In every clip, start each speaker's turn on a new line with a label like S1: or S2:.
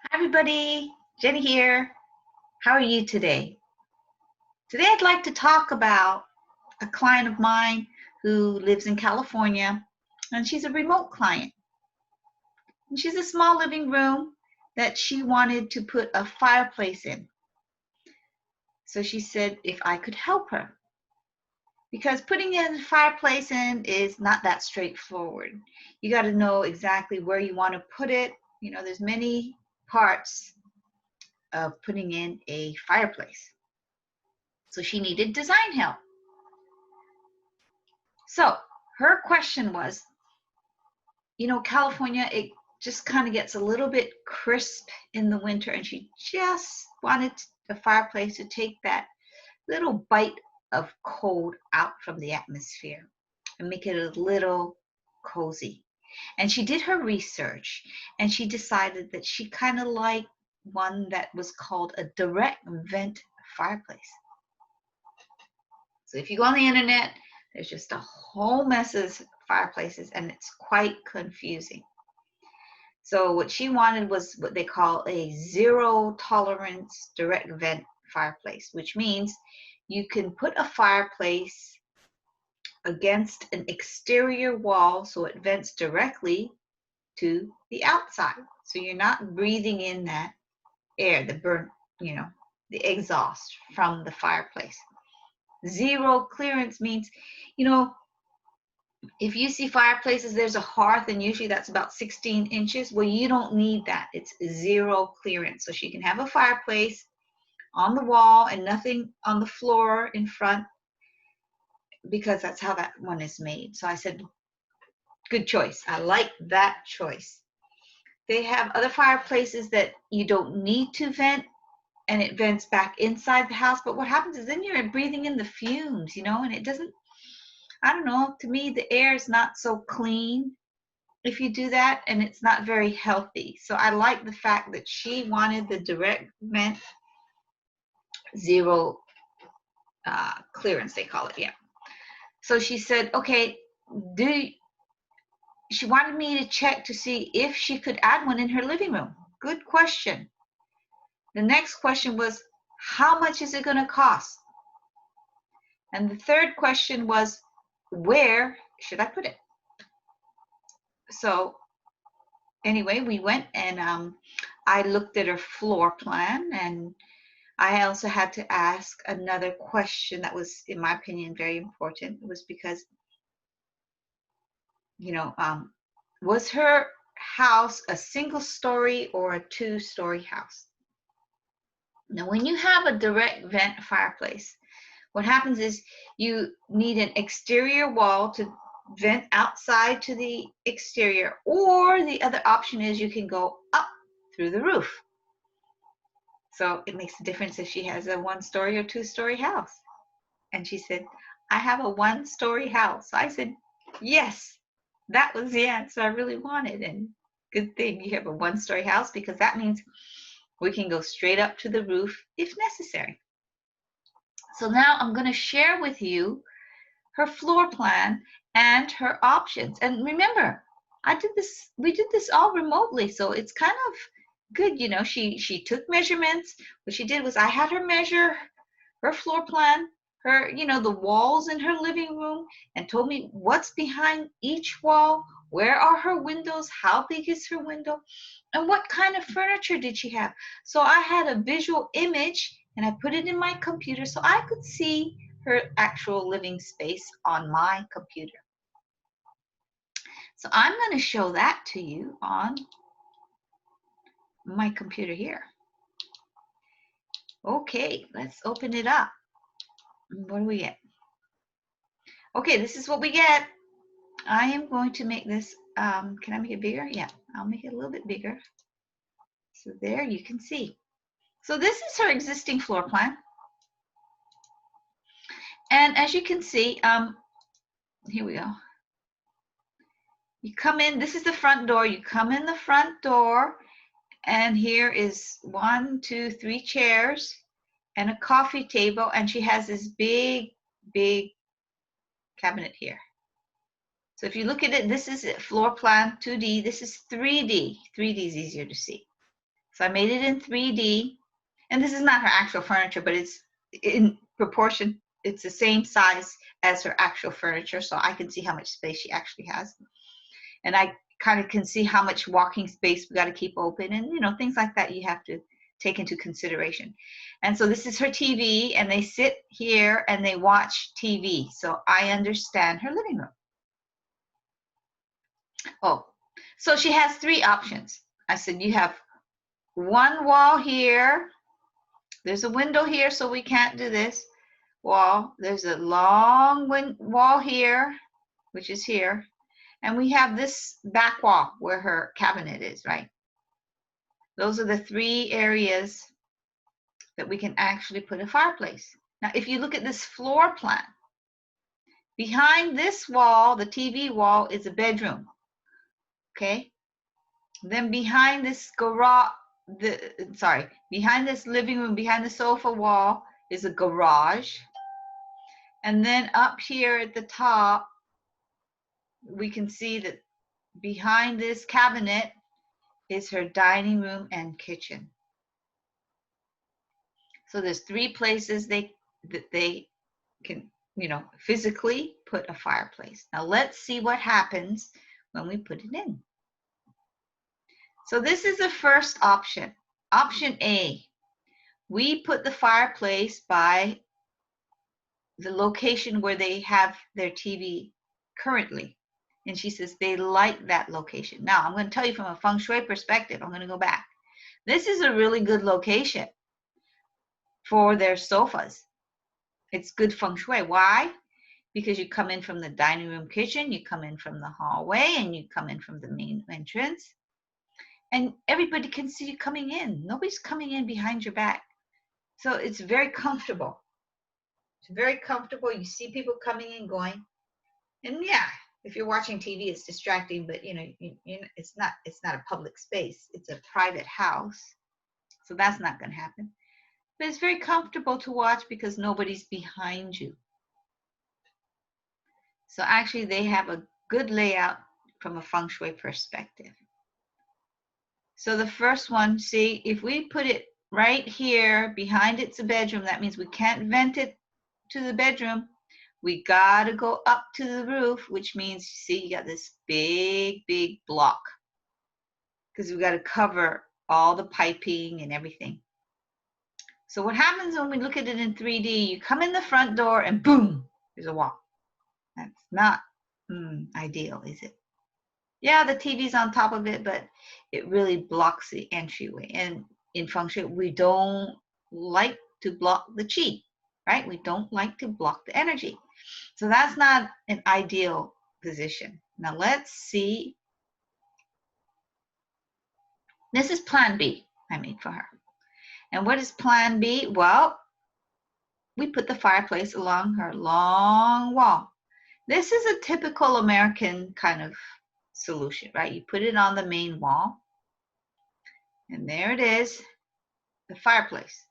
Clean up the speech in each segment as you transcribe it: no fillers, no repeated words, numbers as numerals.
S1: Hi everybody, Jenny here. How are you today? Today I'd like to talk about a client of mine who lives in California, and she's a remote client. And she's a small living room that she wanted to put a fireplace in. So she said if I could help her. Because putting a fireplace in is not that straightforward. You got to know exactly where you want to put it. You know, there's many parts of putting in a fireplace. So she needed design help. So her question was, California, it just kind of gets a little bit crisp in the winter, and she just wanted the fireplace to take that little bite of cold out from the atmosphere and make it a little cozy. And she did her research, and she decided that she kind of liked one that was called a direct vent fireplace. So if you go on the internet, there's just a whole mess of fireplaces, and it's quite confusing. So what she wanted was what they call a zero tolerance direct vent fireplace, which means you can put a fireplace against an exterior wall so it vents directly to the outside. So you're not breathing in that air, the burnt, the exhaust from the fireplace. Zero clearance means, if you see fireplaces, there's a hearth, and usually that's about 16 inches. Well, you don't need that. It's zero clearance. So she can have a fireplace on the wall and nothing on the floor in front, because that's how that one is made. So I said, good choice. I like that choice. They have other fireplaces that you don't need to vent, and it vents back inside the house. But what happens is then you're breathing in the fumes, and it doesn't, I don't know, to me, the air is not so clean if you do that, and it's not very healthy. So I like the fact that she wanted the direct vent, zero clearance, they call it, yeah. So she said, okay, she wanted me to check to see if she could add one in her living room. Good question. The next question was, how much is it going to cost? And the third question was, where should I put it? So anyway, we went, and I looked at her floor plan, and I also had to ask another question that was, in my opinion, very important. It was because, was her house a single story or a two-story house? Now, when you have a direct vent fireplace, what happens is you need an exterior wall to vent outside to the exterior, or the other option is you can go up through the roof. So it makes a difference if she has a one-story or two-story house. And she said, I have a one-story house. So I said, yes, that was the answer I really wanted. And good thing you have a one-story house, because that means we can go straight up to the roof if necessary. So now I'm going to share with you her floor plan and her options. And remember, we did this all remotely, so it's kind of good. She took measurements. What she did was I had her measure her floor plan, her, the walls in her living room, and told me what's behind each wall, where are her windows, how big is her window, and what kind of furniture did she have. So I had a visual image, and I put it in my computer so I could see her actual living space on my computer. So I'm going to show that to you on my computer here. Okay, let's open it up. What do we get? Okay, this is what we get. I am going to make this, can I make it bigger? Yeah, I'll make it a little bit bigger. So there you can see. So this is her existing floor plan. And as you can see, here we go. You come in, this is the front door. You come in the front door, and here is 1, 2, 3 chairs and a coffee table, and she has this big, big cabinet here. So if you look at it, this is floor plan 2D. This is 3D. 3D is easier to see. So I made it in 3D. And this is not her actual furniture, but it's in proportion. It's the same size as her actual furniture. So I can see how much space she actually has. And I kind of can see how much walking space we got to keep open, and things like that you have to take into consideration. And so this is her TV, and they sit here and they watch TV. So I understand her living room. Oh, so she has 3 options. I said, you have one wall here. There's a window here, so we can't do this wall. There's a long wall here, which is here. And we have this back wall where her cabinet is, right? Those are the 3 areas that we can actually put a fireplace. Now, if you look at this floor plan, behind this wall, the TV wall, is a bedroom. Okay? Then behind this behind this living room, behind the sofa wall, is a garage. And then up here at the top, we can see that behind this cabinet is her dining room and kitchen. So there's 3 places that they can, physically put a fireplace. Now let's see what happens when we put it in. So this is the first option. Option A, we put the fireplace by the location where they have their TV currently. And she says they like that location. Now, I'm going to tell you from a Feng Shui perspective, I'm going to go back. This is a really good location for their sofas. It's good Feng Shui. Why? Because you come in from the dining room kitchen, you come in from the hallway, and you come in from the main entrance. And everybody can see you coming in. Nobody's coming in behind your back. So it's very comfortable. It's very comfortable. You see people coming and going. And yeah, if you're watching TV, it's distracting, but it's not a public space. It's a private house. So that's not going to happen. But it's very comfortable to watch because nobody's behind you. So actually they have a good layout from a Feng Shui perspective. So the first one, see, if we put it right here, behind it's a bedroom, that means we can't vent it to the bedroom. We gotta go up to the roof, which means, see, you got this big, big block because we gotta cover all the piping and everything. So what happens when we look at it in 3D, you come in the front door and boom, there's a wall. That's not ideal, is it? Yeah, the TV's on top of it, but it really blocks the entryway. And in Feng Shui, we don't like to block the qi, right? We don't like to block the energy. So that's not an ideal position. Now let's see. This is plan B I made for her. And what is plan B? Well, we put the fireplace along her long wall. This is a typical American kind of solution, right? You put it on the main wall, and there it is, the fireplace.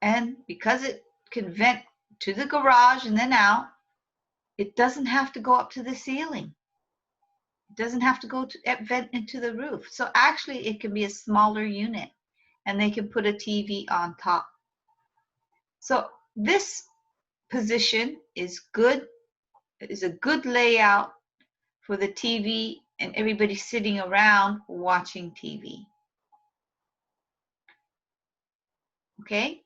S1: And because it can vent to the garage and then out, it doesn't have to go up to the ceiling. It doesn't have to go to vent into the roof. So actually it can be a smaller unit, and they can put a TV on top. So this position is good. It is a good layout for the TV and everybody sitting around watching TV. Okay?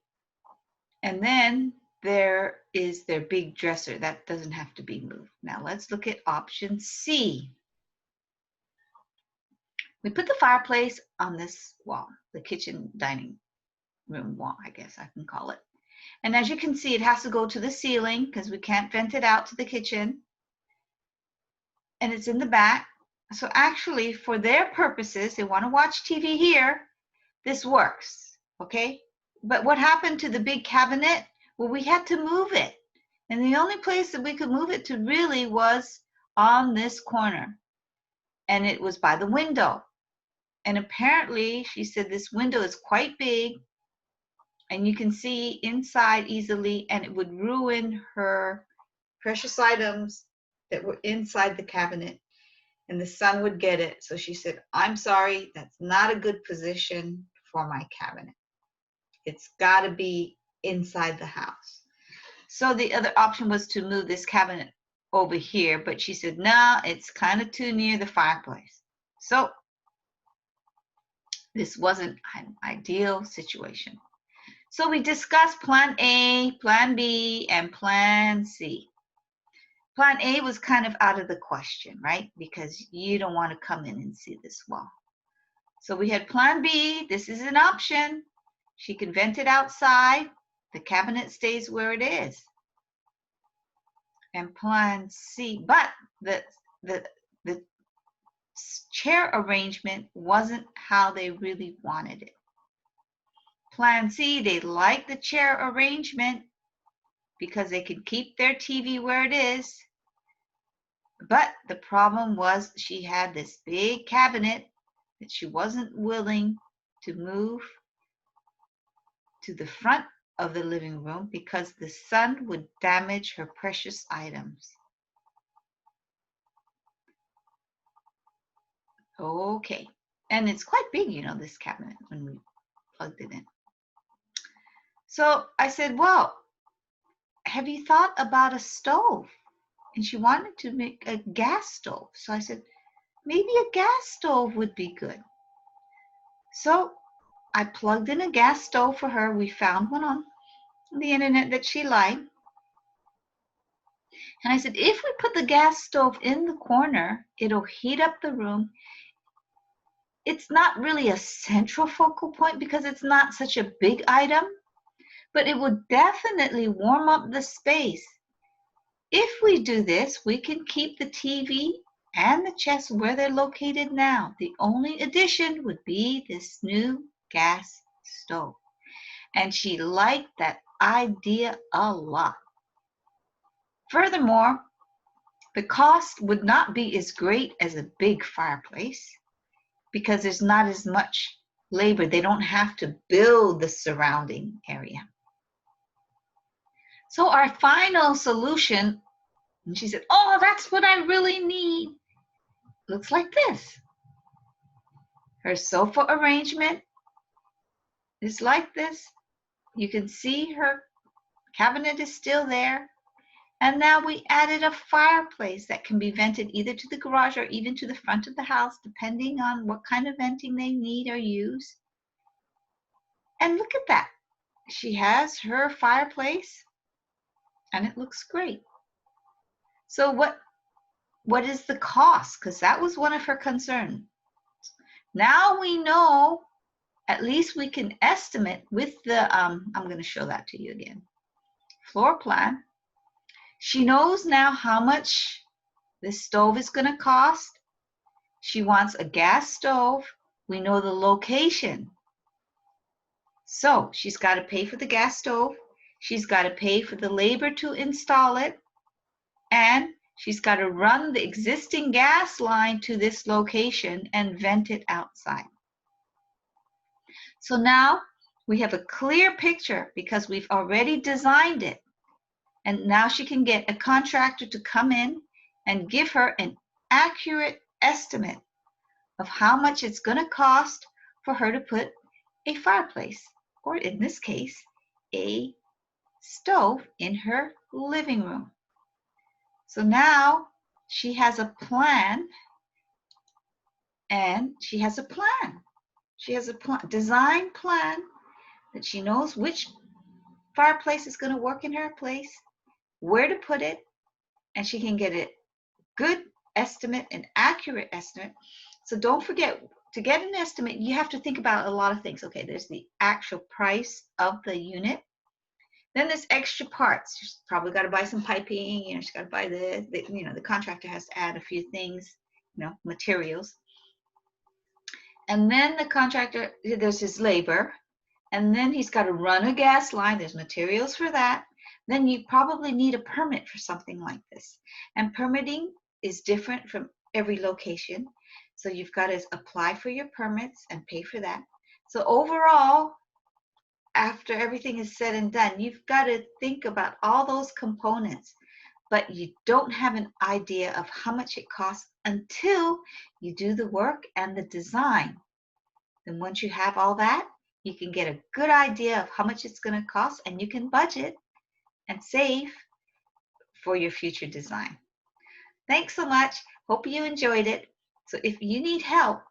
S1: And then there is their big dresser. That doesn't have to be moved. Now let's look at option C. We put the fireplace on this wall, the kitchen dining room wall, I guess I can call it. And as you can see, it has to go to the ceiling because we can't vent it out to the kitchen. And it's in the back. So actually, for their purposes, they want to watch TV here, this works, okay? But what happened to the big cabinet? Well, we had to move it. And the only place that we could move it to really was on this corner. And it was by the window. And apparently, she said this window is quite big, and you can see inside easily, and it would ruin her precious items that were inside the cabinet. and the son would get it. So she said, I'm sorry, that's not a good position for my cabinet. It's got to be inside the house. So the other option was to move this cabinet over here, but she said, no, it's kind of too near the fireplace. So this wasn't an ideal situation. So we discussed plan A, plan B, and plan C. Plan A was kind of out of the question, right? Because you don't want to come in and see this wall. So we had plan B. This is an option. She can vent it outside. The cabinet stays where it is. And plan C, but the chair arrangement wasn't how they really wanted it. Plan C, they liked the chair arrangement because they could keep their TV where it is. But the problem was she had this big cabinet that she wasn't willing to move to the front of the living room because the sun would damage her precious items. Okay, and it's quite big, you know, this cabinet when we plugged it in. So I said, well, have you thought about a stove? And she wanted to make a gas stove. So I said, maybe a gas stove would be good. So I plugged in a gas stove for her. We found one on the internet that she liked. And I said, if we put the gas stove in the corner, it'll heat up the room. It's not really a central focal point because it's not such a big item, but it would definitely warm up the space. If we do this, we can keep the TV and the chest where they're located now. The only addition would be this new gas stove. And she liked that idea a lot. Furthermore, the cost would not be as great as a big fireplace because there's not as much labor. They don't have to build the surrounding area. So our final solution, and she said, oh, that's what I really need, looks like this. Her sofa arrangement is like this. You can see her cabinet is still there. And now we added a fireplace that can be vented either to the garage or even to the front of the house, depending on what kind of venting they need or use. And look at that. She has her fireplace and it looks great. So what is the cost? Because that was one of her concerns. Now we know, at least we can estimate with the, I'm going to show that to you again, floor plan. She knows now how much this stove is going to cost. She wants a gas stove. We know the location. So she's got to pay for the gas stove. She's got to pay for the labor to install it. And she's got to run the existing gas line to this location and vent it outside. So now we have a clear picture because we've already designed it. And now she can get a contractor to come in and give her an accurate estimate of how much it's going to cost for her to put a fireplace, or in this case, a stove in her living room. So now she has a plan, and she has a plan. She has a design plan that she knows which fireplace is going to work in her place, where to put it, and she can get a good estimate, an accurate estimate. So don't forget, to get an estimate, you have to think about a lot of things. Okay, there's the actual price of the unit. Then there's extra parts. She's probably got to buy some piping, she's got to buy the contractor has to add a few things, materials. And then the contractor, there's his labor, and then he's got to run a gas line. There's materials for that. Then you probably need a permit for something like this. And permitting is different from every location. So you've got to apply for your permits and pay for that. So overall, after everything is said and done, you've got to think about all those components. but you don't have an idea of how much it costs until you do the work and the design. Then once you have all that, you can get a good idea of how much it's going to cost, and you can budget and save for your future design. Thanks so much. Hope you enjoyed it. So if you need help,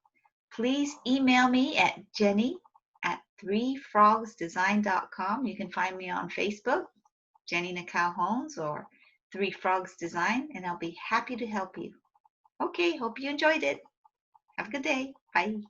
S1: please email me at jenny@threefrogsdesign.com. You can find me on Facebook, Jenny Nicole Holmes, or Three Frogs Design, and I'll be happy to help you. Okay, hope you enjoyed it. Have a good day. Bye.